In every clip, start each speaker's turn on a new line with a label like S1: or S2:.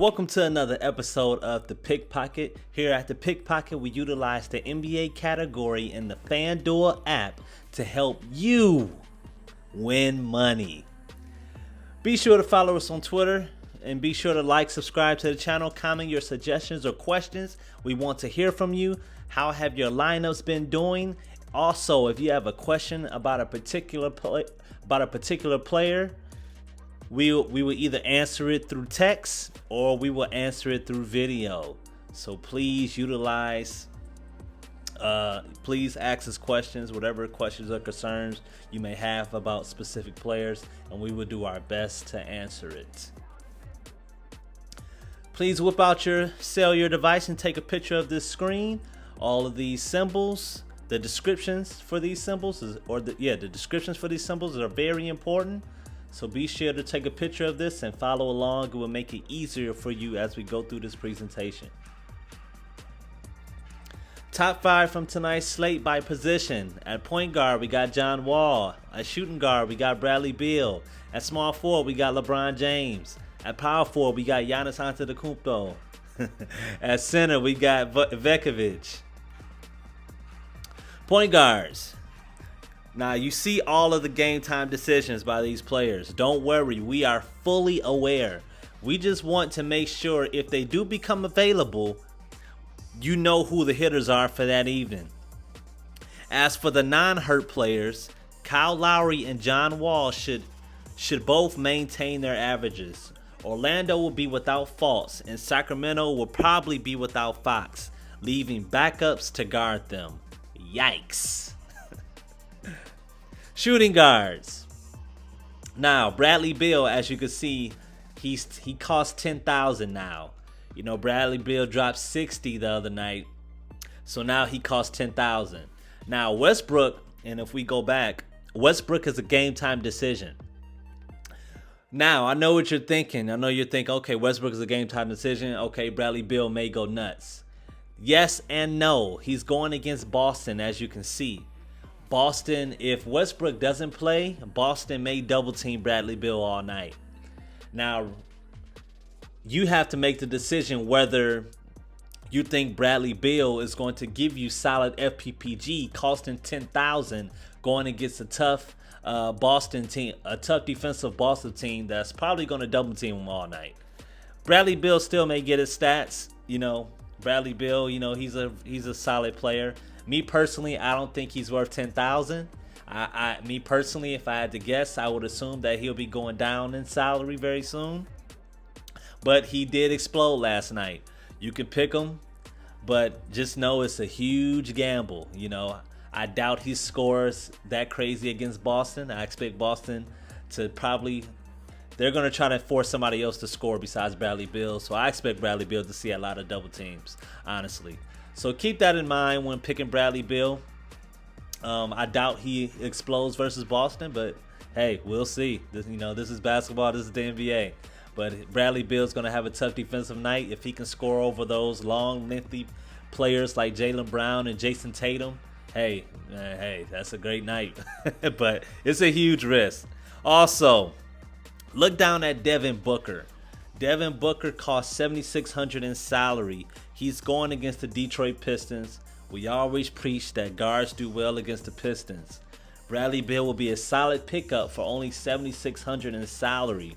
S1: Welcome to another episode of The Pickpocket. Here at The Pickpocket, we utilize the NBA category in the Fanduel app to help you win money. Be sure to follow us on Twitter and be sure to like, subscribe to the channel, comment your suggestions or questions. We want to hear from you. How have your lineups been doing? Also, if you have a question about a particular player, we will either answer it through text or we will answer it through video. So please utilize, please ask us questions, whatever questions or concerns you may have about specific players, and we will do our best to answer it. Please whip out your cellular device and take a picture of this screen. All of these symbols, the descriptions for these symbols, the descriptions for these symbols are very important. So be sure to take a picture of this and follow along. It will make it easier for you as we go through this presentation. Top 5 from tonight's slate by position. At point guard, we got John Wall. At shooting guard, we got Bradley Beal. At small forward, we got LeBron James. At power forward, we got Giannis Antetokounmpo. At center, we got Vekovic. Point guards. Now, you see all of the game time decisions by these players. Don't worry, we are fully aware. We just want to make sure if they do become available, you know who the hitters are for that evening. As for the non-hurt players, Kyle Lowry and John Wall should both maintain their averages. Orlando will be without Fultz, and Sacramento will probably be without Fox, leaving backups to guard them. Yikes. Shooting guards. Now, Bradley Beal, as you can see, he costs $10,000 now. You know, Bradley Beal dropped 60 the other night, so now he costs $10,000. Now, Westbrook, and if we go back, Westbrook is a game time decision. Now, I know what you're thinking. I know you're thinking, okay, Westbrook is a game time decision. Okay, Bradley Beal may go nuts. Yes and no. He's going against Boston, as you can see. Boston, if Westbrook doesn't play, Boston may double team Bradley Beal all night. Now, you have to make the decision whether you think Bradley Beal is going to give you solid FPPG, costing $10,000, going against a tough Boston team, a tough defensive Boston team that's probably going to double team him all night. Bradley Beal still may get his stats. You know, Bradley Beal, you know, he's a solid player. Me personally, I don't think he's worth $10,000. Me personally, if I had to guess, I would assume that he'll be going down in salary very soon. But he did explode last night. You can pick him, but just know it's a huge gamble. You know, I doubt he scores that crazy against Boston. I expect Boston to they're going to try to force somebody else to score besides Bradley Beal. So I expect Bradley Beal to see a lot of double teams, honestly. So keep that in mind when picking Bradley Beal. I doubt he explodes versus Boston, but hey, we'll see. This is basketball. This is the NBA. But Bradley Beal is going to have a tough defensive night. If he can score over those long, lengthy players like Jaylen Brown and Jason Tatum, hey, that's a great night. But it's a huge risk. Also, look down at Devin Booker. Devin Booker costs $7,600 in salary. He's going against the Detroit Pistons. We always preach that guards do well against the Pistons. Bradley Beal will be a solid pickup for only $7,600 in salary.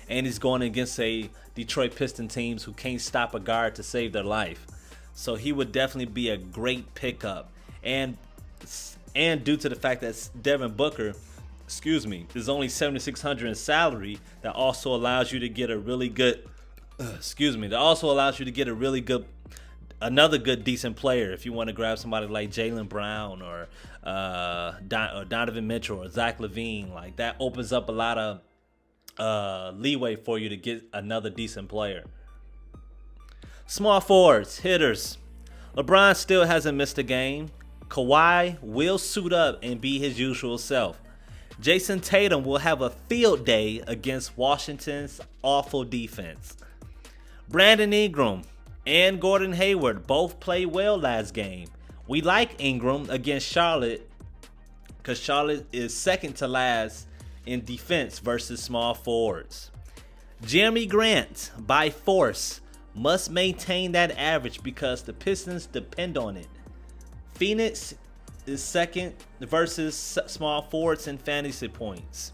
S1: And he's going against a Detroit Piston teams who can't stop a guard to save their life. So he would definitely be a great pickup. And due to the fact that Devin Booker, is only $7,600 in salary, that also allows you to get a really good, another good decent player if you want to grab somebody like Jaylen Brown or Donovan Mitchell or Zach LaVine. Like, that opens up a lot of leeway for you to get another decent player. Small forwards, hitters. LeBron still hasn't missed a game. Kawhi will suit up and be his usual self. Jason Tatum will have a field day against Washington's awful defense. Brandon Ingram and Gordon Hayward both played well last game. We like Ingram against Charlotte because Charlotte is second to last in defense versus small forwards. Jeremy Grant, by force, must maintain that average because the Pistons depend on it. Phoenix is second versus small forwards in fantasy points.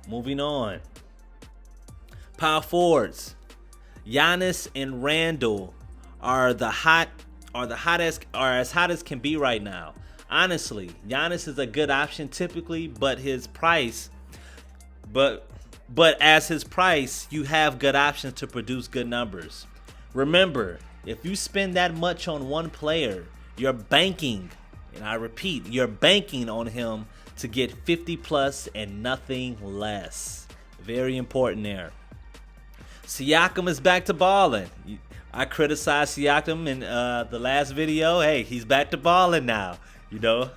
S1: Moving on. Power forwards. Giannis and Randle are as hot as can be right now. Honestly, Giannis is a good option typically, but as his price, you have good options to produce good numbers. Remember, if you spend that much on one player, you're banking, and I repeat, you're banking on him to get 50 plus and nothing less. Very important there. Siakam is back to balling. I criticized Siakam in the last video. Hey, he's back to balling now.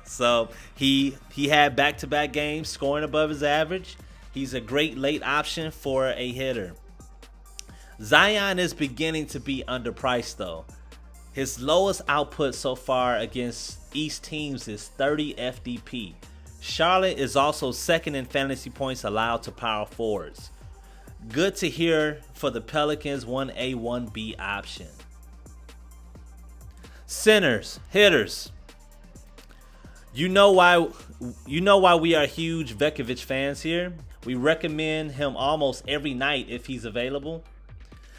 S1: So he had back-to-back games scoring above his average. He's a great late option for a hitter. Zion is beginning to be underpriced though. His lowest output so far against East teams is 30 FDP. Charlotte is also second in fantasy points allowed to power forwards. Good to hear for the Pelicans 1A, 1B option. Centers, hitters. You know why we are huge Vekovic fans here. We recommend him almost every night if he's available.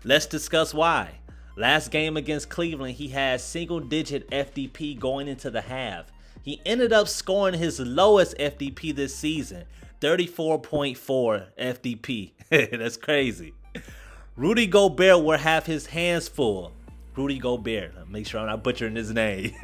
S1: Let's discuss why. Last game against Cleveland, he had single-digit FDP going into the half. He ended up scoring his lowest FDP this season, 34.4 FDP. That's crazy. Rudy Gobert will have his hands full. Rudy Gobert. Make sure I'm not butchering his name.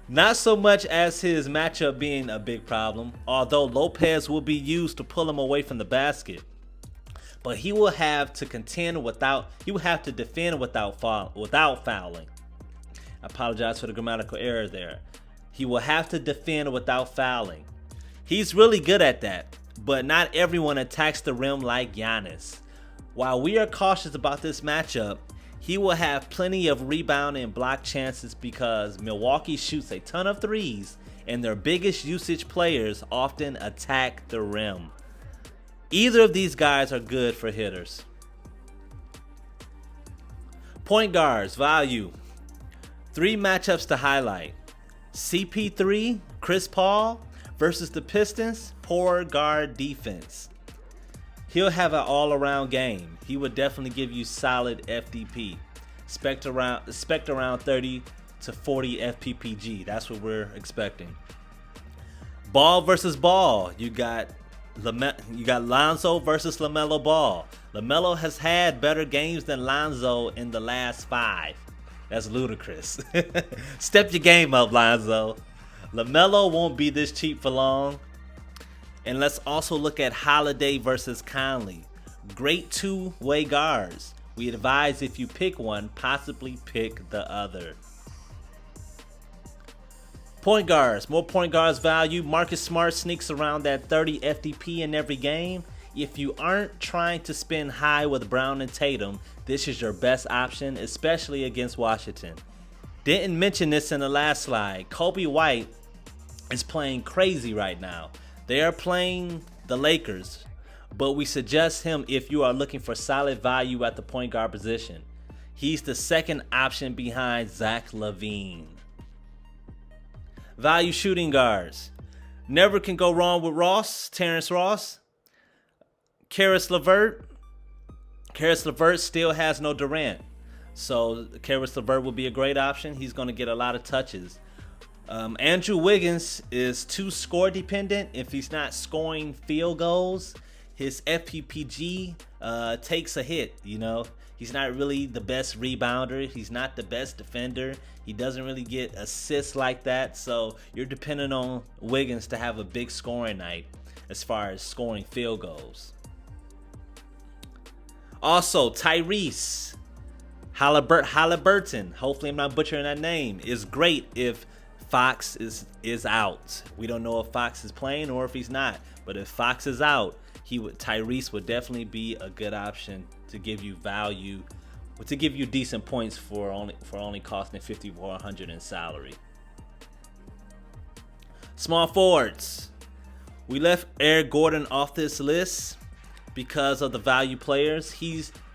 S1: Not so much as his matchup being a big problem, although Lopez will be used to pull him away from the basket. But he will have to defend without fouling. I apologize for the grammatical error there. He will have to defend without fouling. He's really good at that, but not everyone attacks the rim like Giannis. While we are cautious about this matchup, he will have plenty of rebound and block chances because Milwaukee shoots a ton of threes and their biggest usage players often attack the rim. Either of these guys are good for hitters. Point guards, value. 3 matchups to highlight. CP3, Chris Paul versus the Pistons, poor guard defense. He'll have an all-around game. He would definitely give you solid FDP. Expect around 30 to 40 FPPG. That's what we're expecting. Ball versus Ball. You got Lonzo versus LaMelo Ball. LaMelo has had better games than Lonzo in the last 5. That's ludicrous. Step your game up, Lonzo. LaMelo won't be this cheap for long. And let's also look at Holiday versus Conley. Great two-way guards. We advise if you pick one, possibly pick the other. Point guards. More point guards value. Marcus Smart sneaks around that 30 FDP in every game. If you aren't trying to spend high with Brown and Tatum, this is your best option, especially against Washington. Didn't mention this in the last slide. Kobe White is playing crazy right now. They are playing the Lakers, but we suggest him if you are looking for solid value at the point guard position. He's the second option behind Zach LaVine. Value shooting guards. Never can go wrong with Terrence Ross. Karis LeVert. Karis LeVert still has no Durant, so Karis LeVert will be a great option. He's going to get a lot of touches. Andrew Wiggins is too score dependent. If he's not scoring field goals, his FPPG takes a hit. He's not really the best rebounder. He's not the best defender. He doesn't really get assists like that. So you're dependent on Wiggins to have a big scoring night as far as scoring field goals. Also, Tyrese Halliburton, hopefully I'm not butchering that name, is great if Fox is out. We don't know if Fox is playing or if he's not. But if Fox is out, Tyrese would definitely be a good option to give you value, to give you decent points for only costing $5,400 in salary. Small forwards. We left Eric Gordon off this list. because of the value players.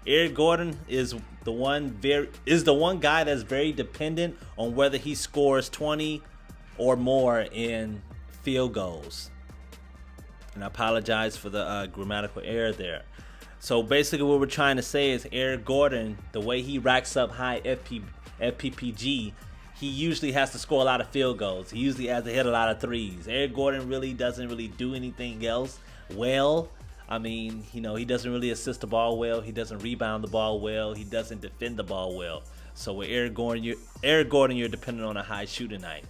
S1: Eric Gordon is the one guy that's very dependent on whether he scores 20 or more in field goals. And I apologize for the grammatical error there. So basically what we're trying to say is Eric Gordon, the way he racks up high FPPG, he usually has to score a lot of field goals. He usually has to hit a lot of threes. Eric Gordon really doesn't really do anything else well. I mean, you know, he doesn't really assist the ball well. He doesn't rebound the ball well. He doesn't defend the ball well. So with Eric Gordon, you're dependent on a high shooting night.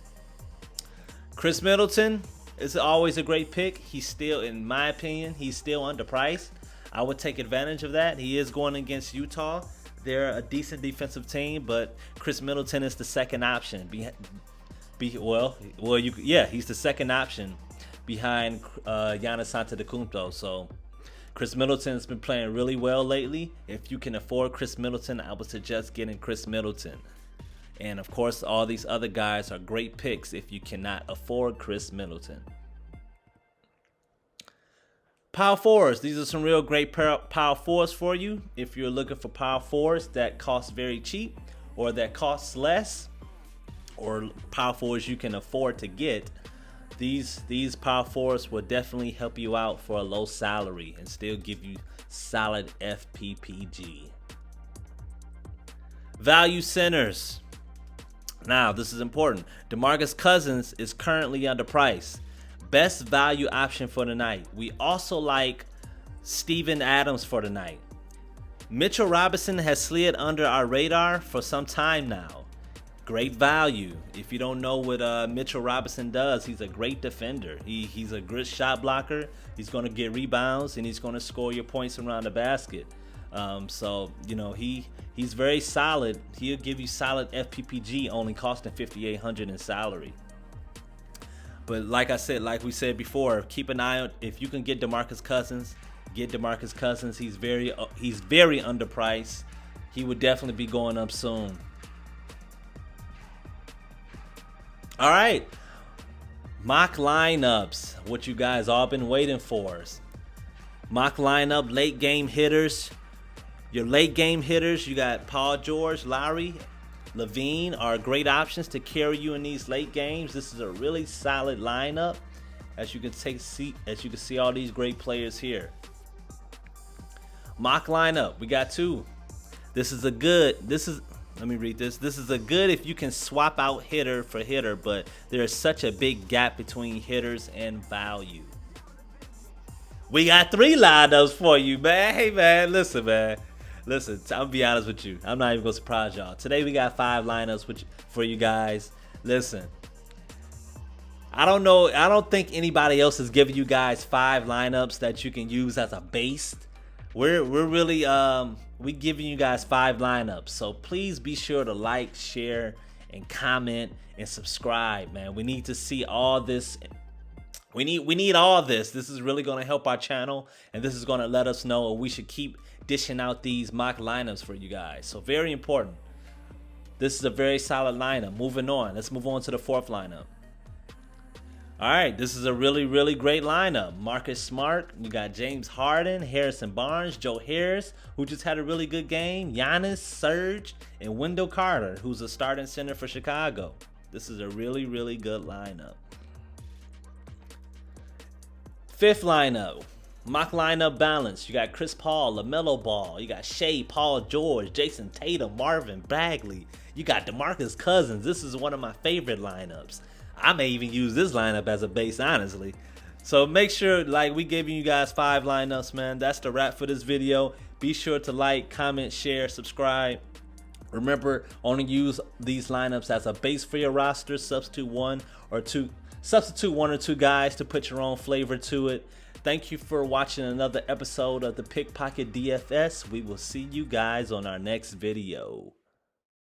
S1: Chris Middleton is always a great pick. He's still, in my opinion, he's still underpriced. I would take advantage of that. He is going against Utah. They're a decent defensive team, but Chris Middleton is the second option. He's the second option behind Giannis Antetokounmpo. So Chris Middleton's been playing really well lately. If you can afford Chris Middleton, I would suggest getting Chris Middleton. And of course, all these other guys are great picks if you cannot afford Chris Middleton. Power forwards. These are some real great power forwards for you. If you're looking for power forwards that cost very cheap or that costs less, or power forwards you can afford to get, these power forwards will definitely help you out for a low salary and still give you solid FPPG. Value centers. Now, this is important. DeMarcus Cousins is currently underpriced. Best value option for the night. We also like Steven Adams for the night. Mitchell Robinson has slid under our radar for some time now. Great value. If you don't know what Mitchell Robinson does, he's a great defender. He's a good shot blocker. He's going to get rebounds and he's going to score your points around the basket. So, you know, he's very solid. He'll give you solid FPPG, only costing $5,800 in salary. But like we said before, keep an eye on, if you can get DeMarcus Cousins, get DeMarcus Cousins. He's very underpriced. He would definitely be going up soon. All right, mock lineups. What you guys all been waiting for. Mock lineup, late game hitters. Your late game hitters, you got Paul George, Lowry, Levine are great options to carry you in these late games. This is a really solid lineup, as you can see all these great players here. Mock lineup, we got two. Let me read this. This is a good if you can swap out hitter for hitter, but there's such a big gap between hitters and value. We got 3 lineups for you, man. Hey, man, listen, man. Listen, I'll be honest with you. I'm not even going to surprise y'all. Today we got 5 lineups for you guys. Listen, I don't know. I don't think anybody else is giving you guys 5 lineups that you can use as a base. We're really we giving you guys 5 lineups. So please be sure to like, share, and comment and subscribe, man. We need to see all this. We need all this. This is really going to help our channel, and this is going to let us know we should keep dishing out these mock lineups for you guys. So very important. This is a very solid lineup. Moving on. Let's move on to the 4th lineup. All right, this is a really, really great lineup. Marcus Smart, you got James Harden, Harrison Barnes, Joe Harris, who just had a really good game, Giannis, Serge, and Wendell Carter, who's a starting center for Chicago. This is a really, really good lineup. 5th lineup, mock lineup balance. You got Chris Paul, LaMelo Ball. You got Shea, Paul George, Jason Tatum, Marvin Bagley. You got DeMarcus Cousins. This is one of my favorite lineups. I may even use this lineup as a base, honestly. So make sure, like, we giving you guys 5 lineups, man. That's the wrap for this video. Be sure to like, comment, share, subscribe. Remember, only use these lineups as a base for your roster. Substitute one or two guys to put your own flavor to it. Thank you for watching another episode of the Pickpocket DFS. We will see you guys on our next video.